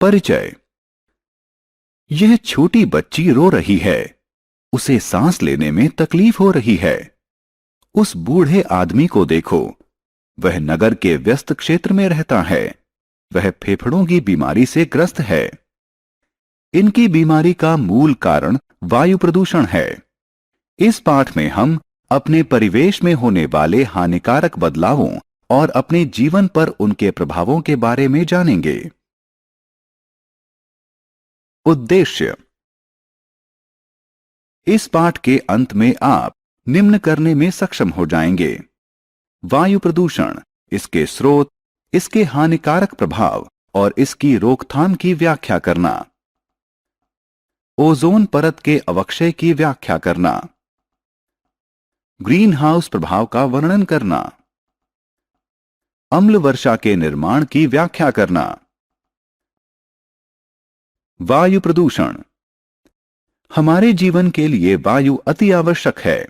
परिचय। यह छोटी बच्ची रो रही है। उसे सांस लेने में तकलीफ हो रही है। उस बूढ़े आदमी को देखो। वह नगर के व्यस्त क्षेत्र में रहता है। वह फेफड़ों की बीमारी से ग्रस्त है। इनकी बीमारी का मूल कारण वायु प्रदूषण है। इस पाठ में हम अपने परिवेश में होने वाले हानिकारक बदलावों और अपने जीवन पर उनके प्रभावों के बारे में जानेंगे। उद्देश्य। इस पाठ के अंत में आप निम्न करने में सक्षम हो जाएंगे: वायु प्रदूषण, इसके स्रोत, इसके हानिकारक प्रभाव और इसकी रोकथाम की व्याख्या करना। ओजोन परत के अवक्षय की व्याख्या करना। ग्रीन हाउस प्रभाव का वर्णन करना। अम्ल वर्षा के निर्माण की व्याख्या करना। वायु प्रदूषण। हमारे जीवन के लिए वायु अति आवश्यक है,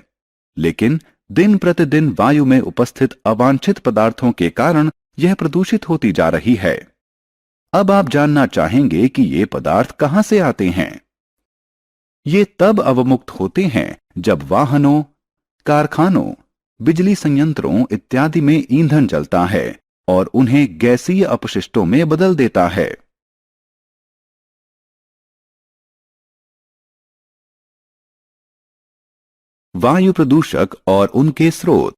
लेकिन दिन प्रतिदिन वायु में उपस्थित अवांछित पदार्थों के कारण यह प्रदूषित होती जा रही है। अब आप जानना चाहेंगे कि ये पदार्थ कहां से आते हैं। ये तब अवमुक्त होते हैं जब वाहनों, कारखानों, बिजली संयंत्रों इत्यादि में ईंधन जलता है और उन्हें गैसीय अपशिष्टों में बदल देता है। वायु प्रदूषक और उनके स्रोत।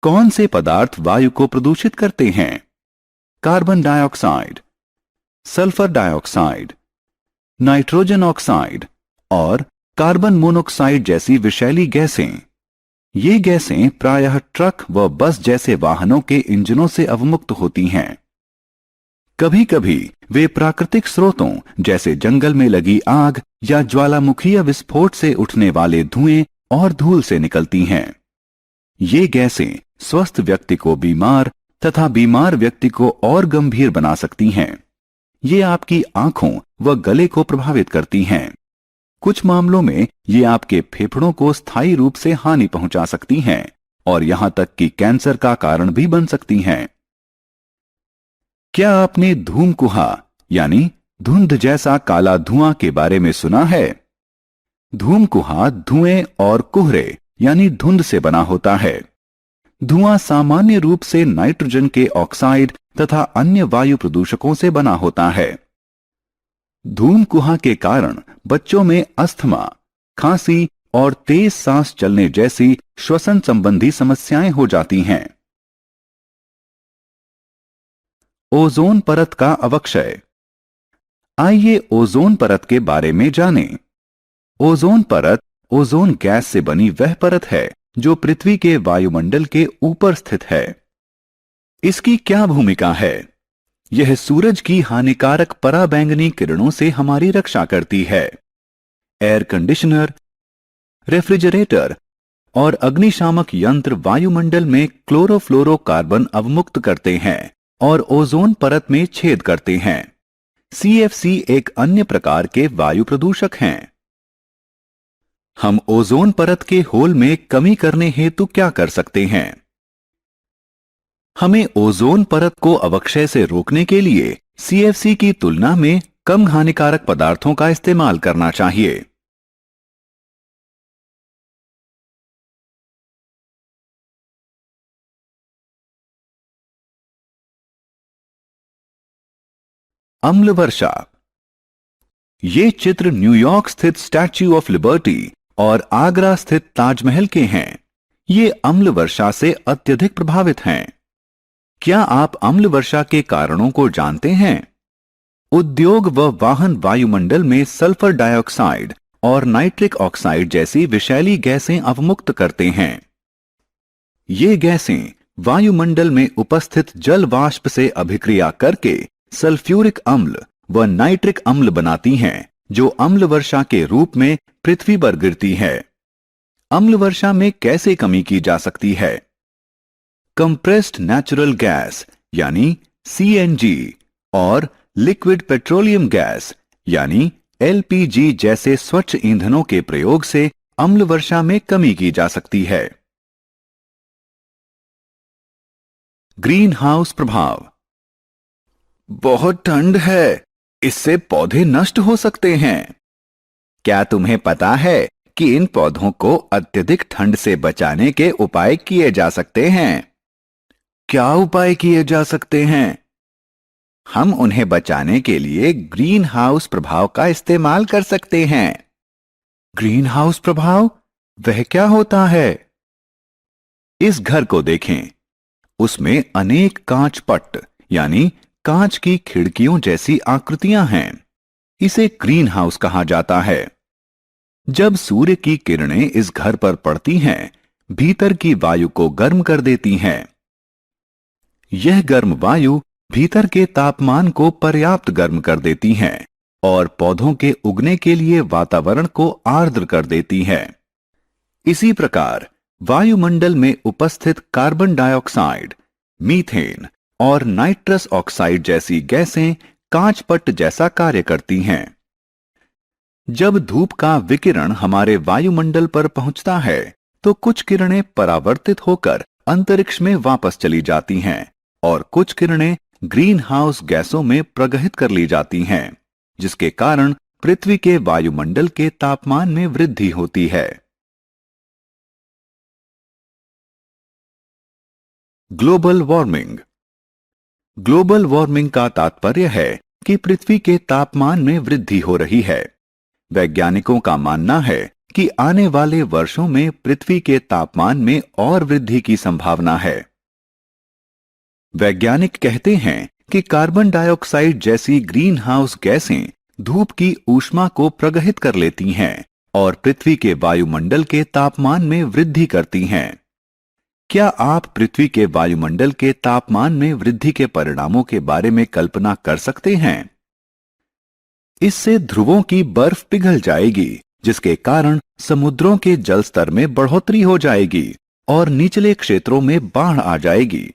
कौन से पदार्थ वायु को प्रदूषित करते हैं? Carbon dioxide, sulphur dioxide, nitrogen oxide और कार्बन मोनोऑक्साइड जैसी विषैली गैसें। ये गैसें प्रायः ट्रक व बस जैसे वाहनों के इंजनों से अवमुक्त होती हैं। कभी कभी वे प्राकृतिक स्रोतों जैसे जंगल में लगी आग या ज्वालामुखीय विस्फोट से उठने वाले धुएं और धूल से निकलती हैं। ये गैसें स्वस्थ व्यक्ति को बीमार तथा बीमार व्यक्ति को और गंभीर बना सकती हैं। ये आपकी आंखों व गले को प्रभावित करती हैं। कुछ मामलों में ये आपके फेफड़ों को स्थायी रूप से हानि पहुंचा सकती हैं और यहां तक कि कैंसर का कारण भी बन सकती हैं। क्या आपने धूमकुहा यानी धुंध जैसा काला धुआं के बारे में सुना है? धूमकुहा धुएं और कुहरे यानी धुंध से बना होता है। धुआं सामान्य रूप से नाइट्रोजन के ऑक्साइड तथा अन्य वायु प्रदूषकों से बना होता है। धूमकुहा के कारण बच्चों में अस्थमा, खांसी और तेज सांस चलने जैसी श्वसन संबंधी समस्याएं हो जाती हैं। ओजोन परत का अवक्षय। आइए ओजोन परत के बारे में जानें। ओजोन परत ओजोन गैस से बनी वह परत है जो पृथ्वी के वायुमंडल के ऊपर स्थित है। इसकी क्या भूमिका है? यह सूरज की हानिकारक पराबैंगनी किरणों से हमारी रक्षा करती है। एयर कंडीशनर, रेफ्रिजरेटर और अग्निशामक यंत्र वायुमंडल में क्लोरोफ्लोरोकार्बन अवमुक्त करते हैं और ओजोन परत में छेद करते हैं। CFC एक अन्य प्रकार के वायु प्रदूषक हैं। हम ओजोन परत के होल में कमी करने हेतु क्या कर सकते हैं? हमें ओजोन परत को अवक्षय से रोकने के लिए CFC की तुलना में कम हानिकारक पदार्थों का इस्तेमाल करना चाहिए। अम्ल वर्षा। ये चित्र न्यूयॉर्क स्थित स्टैच्यू ऑफ लिबर्टी और आगरा स्थित ताजमहल के हैं। ये अम्ल वर्षा से अत्यधिक प्रभावित हैं। क्या आप अम्ल वर्षा के कारणों को जानते हैं? उद्योग व वाहन वायुमंडल में सल्फर डाइऑक्साइड और नाइट्रिक ऑक्साइड जैसी विषैली गैसें अवमुक्त करते हैं। ये गैसें वायुमंडल में उपस्थित जल वाष्प से अभिक्रिया करके सल्फ्यूरिक अम्ल व नाइट्रिक अम्ल बनाती हैं, जो अम्ल वर्षा के रूप में पृथ्वी पर गिरती है। अम्ल वर्षा में कैसे कमी की जा सकती है? कंप्रेस्ड नेचुरल गैस यानी CNG और लिक्विड पेट्रोलियम गैस यानी LPG जैसे स्वच्छ ईंधनों के प्रयोग से अम्ल वर्षा में कमी की जा सकती है। ग्रीन हाउस प्रभाव। बहुत ठंड है, इससे पौधे नष्ट हो सकते हैं। क्या तुम्हें पता है कि इन पौधों को अत्यधिक ठंड से बचाने के उपाय किए जा सकते हैं? क्या उपाय किए जा सकते हैं? हम उन्हें बचाने के लिए ग्रीन हाउस प्रभाव का इस्तेमाल कर सकते हैं। ग्रीन हाउस प्रभाव? वह क्या होता है? इस घर को देखें। उसमें अनेक कांच पट्ट यानी कांच की खिड़कियों जैसी आकृतियां हैं। इसे ग्रीन हाउस कहा जाता है। जब सूर्य की किरणें इस घर पर पड़ती हैं, भीतर की वायु को गर्म कर देती हैं। यह गर्म वायु भीतर के तापमान को पर्याप्त गर्म कर देती हैं और पौधों के उगने के लिए वातावरण को आर्द्र कर देती हैं। इसी प्रकार वायुमंडल में उपस्थित कार्बन डाइऑक्साइड, मीथेन और नाइट्रस ऑक्साइड जैसी गैसें कांचपट्ट जैसा कार्य करती हैं। जब धूप का विकिरण हमारे वायुमंडल पर पहुंचता है तो कुछ किरणें परावर्तित होकर अंतरिक्ष में वापस चली जाती हैं और कुछ किरणें ग्रीन हाउस गैसों में प्रगहित कर ली जाती हैं, जिसके कारण पृथ्वी के वायुमंडल के तापमान में वृद्धि होती है। Global warming. ग्लोबल वार्मिंग का तात्पर्य है कि पृथ्वी के तापमान में वृद्धि हो रही है। वैज्ञानिकों का मानना है कि आने वाले वर्षों में पृथ्वी के तापमान में और वृद्धि की संभावना है। वैज्ञानिक कहते हैं कि कार्बन डाइऑक्साइड जैसी ग्रीन हाउस गैसें धूप की ऊष्मा को प्रगहित कर लेती हैं और पृथ्वी के वायुमंडल के तापमान में वृद्धि करती हैं। क्या आप पृथ्वी के वायुमंडल के तापमान में वृद्धि के परिणामों के बारे में कल्पना कर सकते हैं? इससे ध्रुवों की बर्फ पिघल जाएगी, जिसके कारण समुद्रों के जल स्तर में बढ़ोतरी हो जाएगी और निचले क्षेत्रों में बाढ़ आ जाएगी।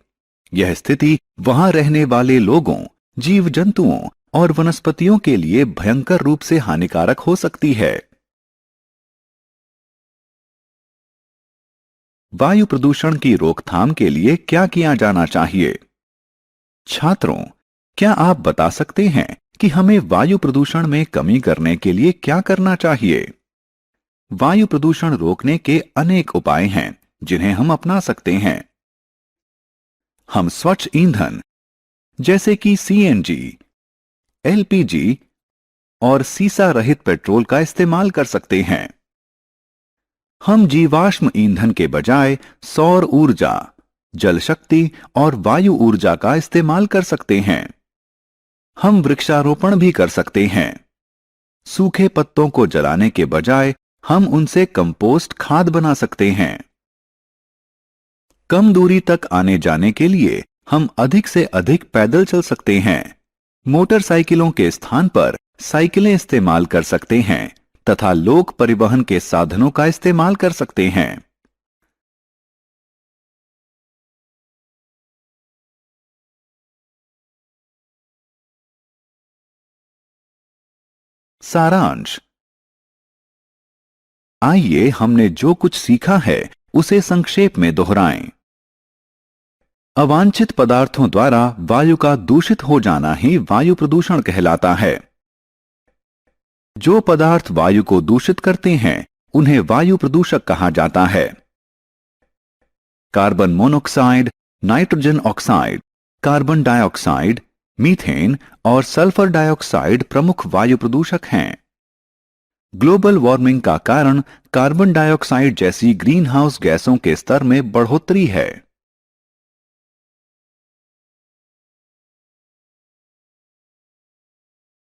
यह स्थिति वहां रहने वाले लोगों, जीव जंतुओं और वनस्पतियों के लिए भयंकर रूप से हानिकारक हो सकती है। वायु प्रदूषण की रोकथाम के लिए क्या किया जाना चाहिए? छात्रों, क्या आप बता सकते हैं कि हमें वायु प्रदूषण में कमी करने के लिए क्या करना चाहिए? वायु प्रदूषण रोकने के अनेक उपाय हैं जिन्हें हम अपना सकते हैं। हम स्वच्छ ईंधन जैसे कि सीएनजी, एलपीजी और सीसा रहित पेट्रोल का इस्तेमाल कर सकते हैं। हम जीवाश्म ईंधन के बजाय सौर ऊर्जा, जल शक्ति और वायु ऊर्जा का इस्तेमाल कर सकते हैं। हम वृक्षारोपण भी कर सकते हैं। सूखे पत्तों को जलाने के बजाय हम उनसे कंपोस्ट खाद बना सकते हैं। कम दूरी तक आने जाने के लिए हम अधिक से अधिक पैदल चल सकते हैं। मोटरसाइकिलों के स्थान पर साइकिलें इस्तेमाल कर सकते हैं तथा लोक परिवहन के साधनों का इस्तेमाल कर सकते हैं। सारांश। आइए हमने जो कुछ सीखा है उसे संक्षेप में दोहराएं। अवांछित पदार्थों द्वारा वायु का दूषित हो जाना ही वायु प्रदूषण कहलाता है। जो पदार्थ वायु को दूषित करते हैं उन्हें वायु प्रदूषक कहा जाता है। Carbon monoxide, nitrogen oxide, carbon dioxide, methane और सल्फर डाइऑक्साइड प्रमुख वायु प्रदूषक हैं। ग्लोबल वार्मिंग का कारण कार्बन डाइऑक्साइड जैसी ग्रीन हाउस गैसों के स्तर में बढ़ोतरी है।